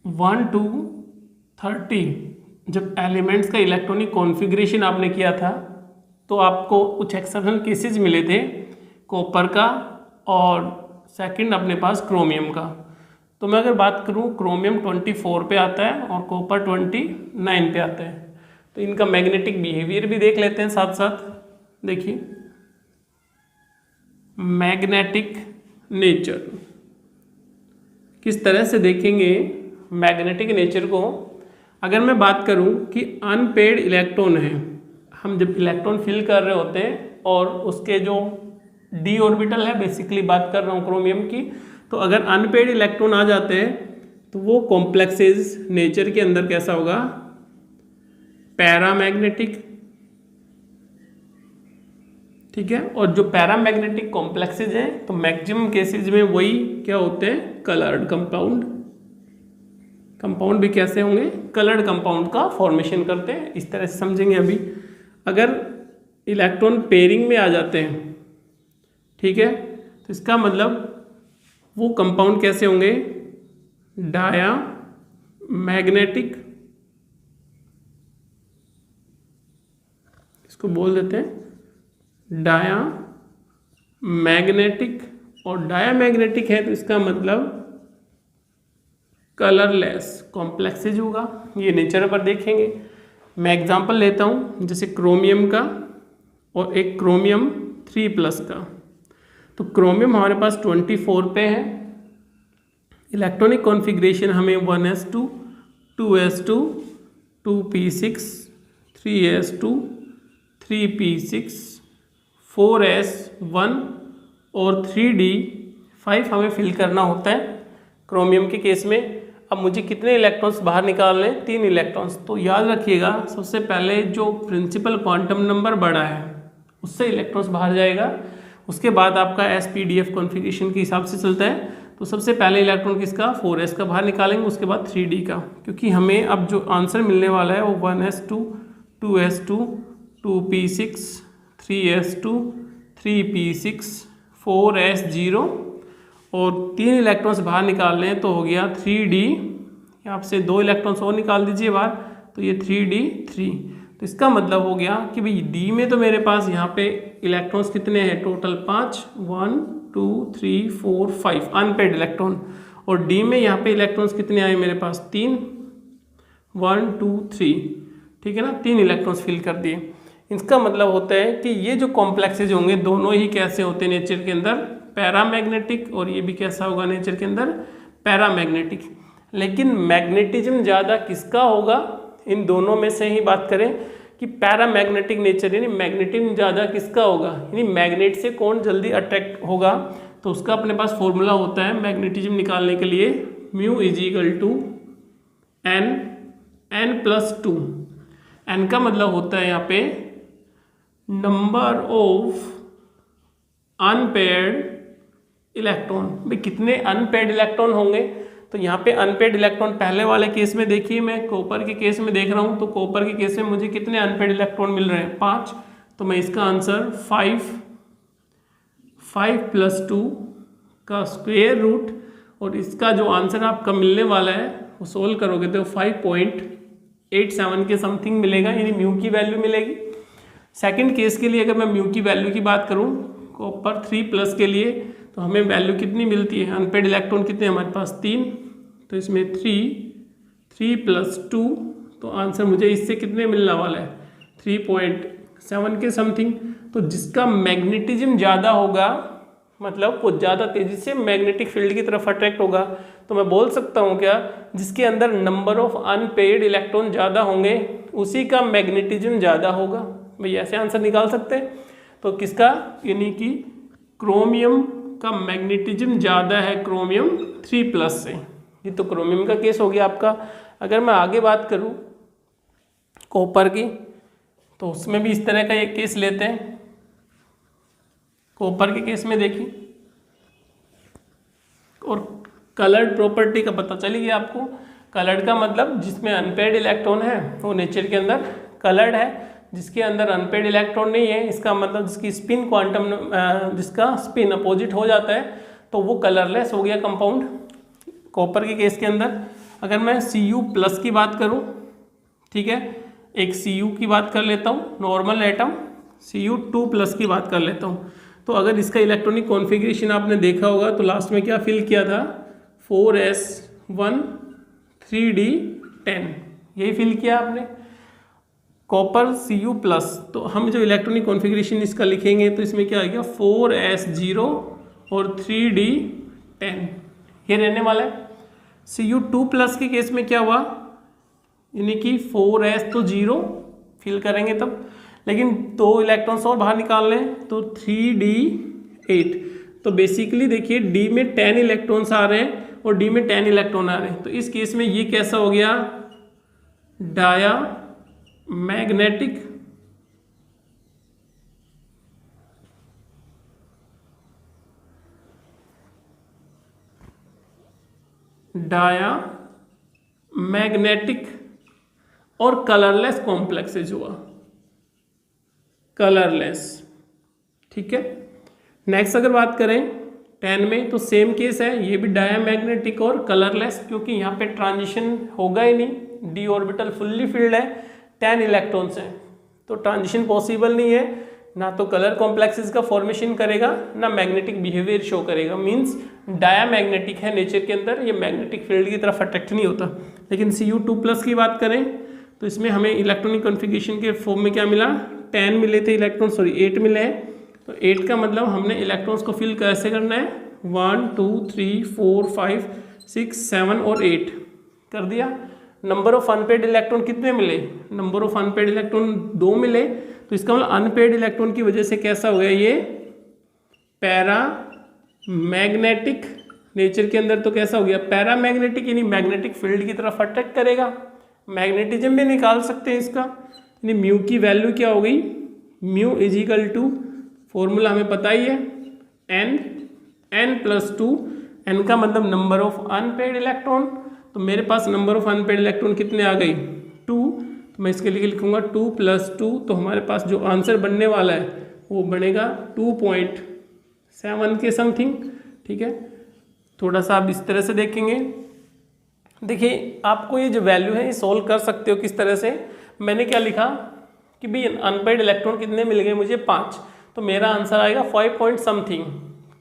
1 to 30 जब elements का electronic configuration आपने किया था तो आपको कुछ एक्सेप्शनल केसेस मिले थे कॉपर का और सेकंड अपने पास क्रोमियम का। तो मैं अगर बात करूं क्रोमियम 24 पे आता है और कॉपर 29 पे आता है। तो इनका मैग्नेटिक बिहेवियर भी देख लेते हैं साथ साथ। देखिए मैग्नेटिक नेचर किस तरह से देखेंगे मैग्नेटिक नेचर को। अगर मैं बात करूं कि अनपेड इलेक्ट्रॉन है, हम जब इलेक्ट्रॉन फिल कर रहे होते हैं और उसके जो डी ऑर्बिटल है, बेसिकली बात कर रहा हूं क्रोमियम की, तो अगर अनपेड इलेक्ट्रॉन आ जाते हैं तो वो कॉम्प्लेक्सेस नेचर के अंदर कैसा होगा, पैरामैग्नेटिक। ठीक है, और जो पैरामैग्नेटिक कॉम्प्लेक्सेस हैं तो मैक्सिमम केसेस में वही क्या होते हैं, कलर्ड कंपाउंड। कंपाउंड भी कैसे होंगे, कलर्ड कंपाउंड का फॉर्मेशन करते हैं। इस तरह से समझेंगे अभी। अगर इलेक्ट्रॉन पेयरिंग में आ जाते हैं, ठीक है, तो इसका मतलब वो कंपाउंड कैसे होंगे, डाया मैग्नेटिक, इसको बोल देते हैं डाया मैग्नेटिक। और डाया मैग्नेटिक है तो इसका मतलब कलरलेस कॉम्प्लेक्सेज होगा। ये नेचर पर देखेंगे। मैं एग्जांपल लेता हूँ जैसे क्रोमियम का और एक क्रोमियम 3+ का। तो क्रोमियम हमारे पास 24 पे है, इलेक्ट्रॉनिक कॉन्फ़िगरेशन हमें 1s2 2s2 2p6 3s2 3p6 4s1 और 3d5 हमें फिल करना होता है क्रोमियम के केस में। अब मुझे कितने इलेक्ट्रॉन्स बाहर निकालने हैं, 3 इलेक्ट्रॉन्स। तो याद रखिएगा सबसे पहले जो प्रिंसिपल क्वांटम नंबर बड़ा है उससे इलेक्ट्रॉन्स बाहर जाएगा। उसके बाद आपका SPDF कॉन्फ़िगरेशन के हिसाब से चलता है। तो सबसे पहले इलेक्ट्रॉन किसका, 4s का बाहर निकालेंगे, उसके बाद 3d का, क्योंकि हमें अब जो आंसर मिलने वाला है वो 1s2 2s2 2p6 3s2 3p6 4s0 और 3 इलेक्ट्रॉन्स बाहर निकाल लें तो हो गया 3d। यहाँ से 2 इलेक्ट्रॉन्स और निकाल दीजिए बाहर, तो ये 3d3। तो इसका मतलब हो गया कि भाई d में तो मेरे पास यहाँ पे इलेक्ट्रॉन्स कितने हैं, टोटल 5 1 2 3 4 5 अनपेड इलेक्ट्रॉन। और d में यहाँ पे इलेक्ट्रॉन्स कितने आए मेरे पास, 3 1 2 3। ठीक है ना, 3 इलेक्ट्रॉन्स फिल कर दिए। इसका मतलब होता है कि ये जो कॉम्प्लेक्सेज होंगे दोनों ही कैसे होते हैं नेचर के अंदर, पैरामैग्नेटिक, और ये भी कैसा होगा नेचर के अंदर, पैरामैग्नेटिक। लेकिन मैग्नेटिज्म ज़्यादा किसका होगा, इन दोनों में से ही बात करें कि पैरामैग्नेटिक नेचर यानी मैग्नेटिज्म ज़्यादा किसका होगा, यानी मैग्नेट से कौन जल्दी अट्रैक्ट होगा। तो उसका अपने पास फॉर्मूला होता है मैग्नेटिज्म निकालने के लिए, μ = n+2। n का मतलब होता है यहाँ पे नंबर ऑफ अनपेयर्ड इलेक्ट्रॉन। भाई कितने अनपेयर्ड इलेक्ट्रॉन होंगे, तो यहाँ पे अनपेयर्ड इलेक्ट्रॉन पहले वाले केस में देखिए, मैं कॉपर के केस में देख रहा हूँ, तो कॉपर के केस में मुझे कितने अनपेयर्ड इलेक्ट्रॉन मिल रहे हैं, 5। तो मैं इसका आंसर 5 + 2 का स्क्वायर रूट, और इसका जो आंसर आपका मिलने वाला है वो सोल्व करोगे तो 5.87 के समथिंग मिलेगा, यानी म्यू की वैल्यू मिलेगी। सेकंड केस के लिए अगर मैं म्यू की वैल्यू की बात करूं कॉपर 3+ के लिए, तो हमें वैल्यू कितनी मिलती है, अनपेड इलेक्ट्रॉन कितने हमारे पास 3, तो इसमें 3 + 2, तो आंसर मुझे इससे कितने मिलने वाला है, 3.7 के समथिंग। तो जिसका मैग्नेटिज्म ज़्यादा होगा मतलब वो ज़्यादा तेज़ी से मैग्नेटिक फील्ड की तरफ अट्रैक्ट होगा। तो मैं बोल सकता हूँ क्या, जिसके अंदर नंबर ऑफ अनपेयर्ड इलेक्ट्रॉन ज़्यादा होंगे उसी का मैग्नेटिज्म ज़्यादा होगा। भैया ऐसे आंसर निकाल सकते हैं। तो किसका, यानी कि क्रोमियम का मैग्नेटिज्म ज़्यादा है क्रोमियम 3+ से। ये तो क्रोमियम का केस हो गया आपका। अगर मैं आगे बात करूँ कॉपर की, तो उसमें भी इस तरह का एक केस लेते हैं। कॉपर के केस में देखिए, और कलर्ड प्रॉपर्टी का पता चली गया आपको। कलर्ड का मतलब जिसमें अनपेयर्ड इलेक्ट्रॉन है वो नेचर के अंदर कलर्ड है, जिसके अंदर अनपेयर्ड इलेक्ट्रॉन नहीं है इसका मतलब जिसकी स्पिन क्वांटम जिसका स्पिन अपोजिट हो जाता है तो वो कलरलेस हो गया कंपाउंड कॉपर के केस के अंदर। अगर मैं Cu प्लस की बात करूं, ठीक है, एक Cu की बात कर लेता हूं, नॉर्मल एटम, Cu2 प्लस की बात कर लेता हूं, तो अगर इसका इलेक्ट्रॉनिक कॉन्फ़िगरेशन आपने देखा होगा तो लास्ट में क्या फिल किया था, 4s1 3d10, यही फिल किया आपने। कॉपर Cu प्लस, तो हम जो इलेक्ट्रॉनिक कॉन्फ़िगरेशन इसका लिखेंगे तो इसमें क्या आ गया, 4s0 और 3d10, ये रहने वाला है। Cu2 प्लस के केस में क्या हुआ, यानी कि 4s तो 0 फिल करेंगे तब, लेकिन 2 इलेक्ट्रॉन्स और बाहर निकाल लें तो 3d8, तो बेसिकली देखिए D में 10 इलेक्ट्रॉन्स आ रहे हैं और D में 10 इलेक्ट्रॉन आ रहे हैं, तो इस केस में ये कैसा हो गया, डाया मैग्नेटिक और कलरलेस कॉम्प्लेक्सेज हुआ, कलरलेस, ठीक है। नेक्स्ट अगर बात करें 10 में तो सेम केस है, ये भी डायामैग्नेटिक और कलरलेस, क्योंकि यहाँ पे ट्रांजिशन होगा ही नहीं, डी ऑर्बिटल फुल्ली फिल्ड है, 10 इलेक्ट्रॉन्स हैं, तो ट्रांजिशन पॉसिबल नहीं है, ना तो कलर कॉम्प्लेक्सेस का फॉर्मेशन करेगा ना मैग्नेटिक बिहेवियर शो करेगा, मींस डायामैग्नेटिक है नेचर के अंदर, ये मैग्नेटिक फील्ड की तरफ अट्रैक्ट नहीं होता। लेकिन Cu2 प्लस की बात करें तो इसमें हमें इलेक्ट्रॉनिक कॉन्फ़िगरेशन के फॉर्म में क्या मिला, 10 मिले थे इलेक्ट्रॉन, 8 मिले हैं, तो 8 का मतलब हमने इलेक्ट्रॉन्स को फिल कैसे करना है, 1 2 3 4 5 6 7 और 8 कर दिया। नंबर ऑफ अनपेड इलेक्ट्रॉन कितने मिले, नंबर ऑफ अनपेड इलेक्ट्रॉन 2 मिले, तो इसका मतलब अनपेड इलेक्ट्रॉन की वजह से कैसा हो गया, ये पैरा मैग्नेटिक नेचर के अंदर, तो कैसा हो गया पैरा मैग्नेटिक, यानी मैग्नेटिक फील्ड की तरफ अट्रैक्ट करेगा, मैग्नेटिज्म भी निकाल सकते हैं इसका, यानी म्यू की वैल्यू क्या हो गई, mu is equal to, formula हमें पता ही है, n+2, n का मतलब नंबर ऑफ अनपेड इलेक्ट्रॉन, तो मेरे पास नंबर ऑफ अनपेड इलेक्ट्रॉन कितने आ गई, 2, तो मैं इसके लिए लिखूंगा 2+2, तो हमारे पास जो आंसर बनने वाला है वो बनेगा 2.7 के समथिंग, ठीक है। थोड़ा सा आप इस तरह से देखेंगे, देखिए आपको ये जो वैल्यू है ये सोल्व कर सकते हो किस तरह से, मैंने क्या लिखा कि भाई अनपेड इलेक्ट्रॉन कितने मिल गए मुझे, 5, तो मेरा आंसर आएगा 5 पॉइंट समथिंग,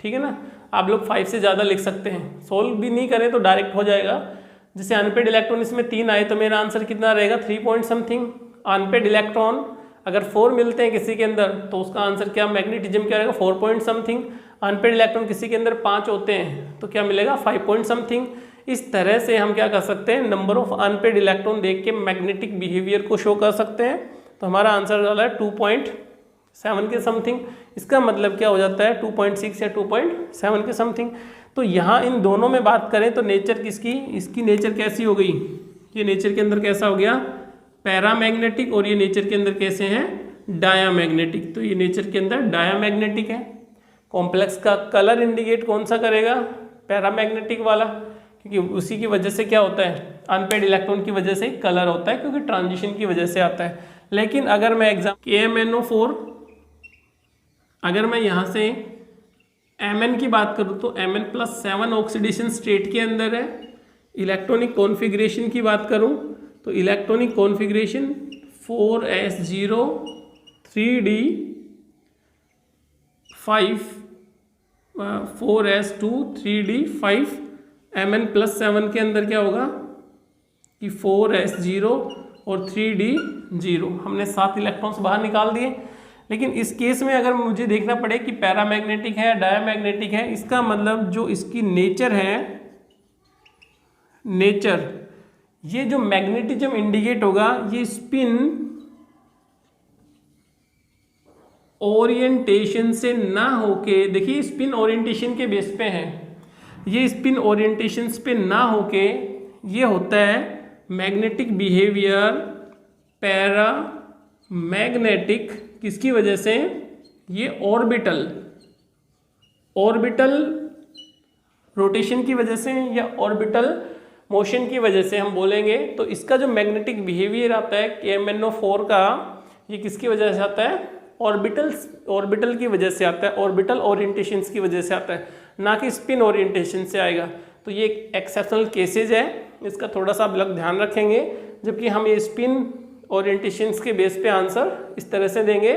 ठीक है ना। आप लोग 5 से ज़्यादा लिख सकते हैं, सोल्व भी नहीं करें तो डायरेक्ट हो जाएगा। जैसे अनपेड इलेक्ट्रॉन इसमें 3 आए तो मेरा आंसर कितना रहेगा, 3 पॉइंट समथिंग। अनपेड इलेक्ट्रॉन अगर 4 मिलते हैं किसी के अंदर तो उसका आंसर क्या, मैग्नेटिज्म क्या रहेगा, 4 पॉइंट समथिंग। अनपेड इलेक्ट्रॉन किसी के अंदर 5 होते हैं तो क्या मिलेगा, 5 पॉइंट समथिंग। इस तरह से हम क्या कर सकते हैं, नंबर ऑफ अनपेड इलेक्ट्रॉन देख के मैग्नेटिक बिहेवियर को शो कर सकते हैं। तो हमारा आंसर वाला है 2.7 के समथिंग। इसका मतलब क्या हो जाता है, 2.6 या 2.7 के समथिंग। तो यहाँ इन दोनों में बात करें तो नेचर किसकी, इसकी नेचर कैसी हो गई, ये नेचर के अंदर कैसा हो गया, पैरामैग्नेटिक, और ये नेचर के अंदर कैसे हैं, डायामैग्नेटिक। तो ये नेचर के अंदर डायामैग्नेटिक है। कॉम्प्लेक्स का कलर इंडिकेट कौन सा करेगा, पैरामैग्नेटिक वाला, क्योंकि उसी की वजह से क्या होता है, अनपेड इलेक्ट्रॉन की वजह से कलर होता है, क्योंकि ट्रांजिशन की वजह से आता है। लेकिन अगर मैं KMnO4, अगर मैं यहाँ से Mn की बात करूँ तो Mn+7 ऑक्सीडेशन स्टेट के अंदर है। इलेक्ट्रॉनिक कॉन्फ़िगरेशन की बात करूँ तो electronic configuration 4s0 3d5 4s2 3d5 Mn+7 के अंदर क्या होगा कि 4s0 और 3d0, हमने 7 इलेक्ट्रॉन्स बाहर निकाल दिए। लेकिन इस केस में अगर मुझे देखना पड़े कि पैरामैग्नेटिक है डायामैग्नेटिक है, इसका मतलब जो इसकी नेचर है, नेचर, ये जो मैग्नेटिज्म इंडिकेट होगा ये स्पिन ओरिएंटेशन से ना होके, देखिए स्पिन ओरिएंटेशन के बेस पे है, ये स्पिन ओरिएंटेशन पे ना होके ये होता है मैग्नेटिक बिहेवियर पैरा मैग्नेटिक, किसकी वजह से, ये ऑर्बिटल रोटेशन की वजह से या ऑर्बिटल मोशन की वजह से हम बोलेंगे। तो इसका जो मैग्नेटिक बिहेवियर आता है KMnO4 का, ये किसकी वजह से आता है, ऑर्बिटल की वजह से आता है, ऑर्बिटल ओरिएंटेशंस की वजह से आता है, ना कि स्पिन ओरिएंटेशन से आएगा। तो ये एक एक्सेप्शनल केसेज है इसका थोड़ा सा आप लोग ध्यान रखेंगे, जबकि हम ये स्पिन ओरिएंटेशंस के बेस पे आंसर इस तरह से देंगे।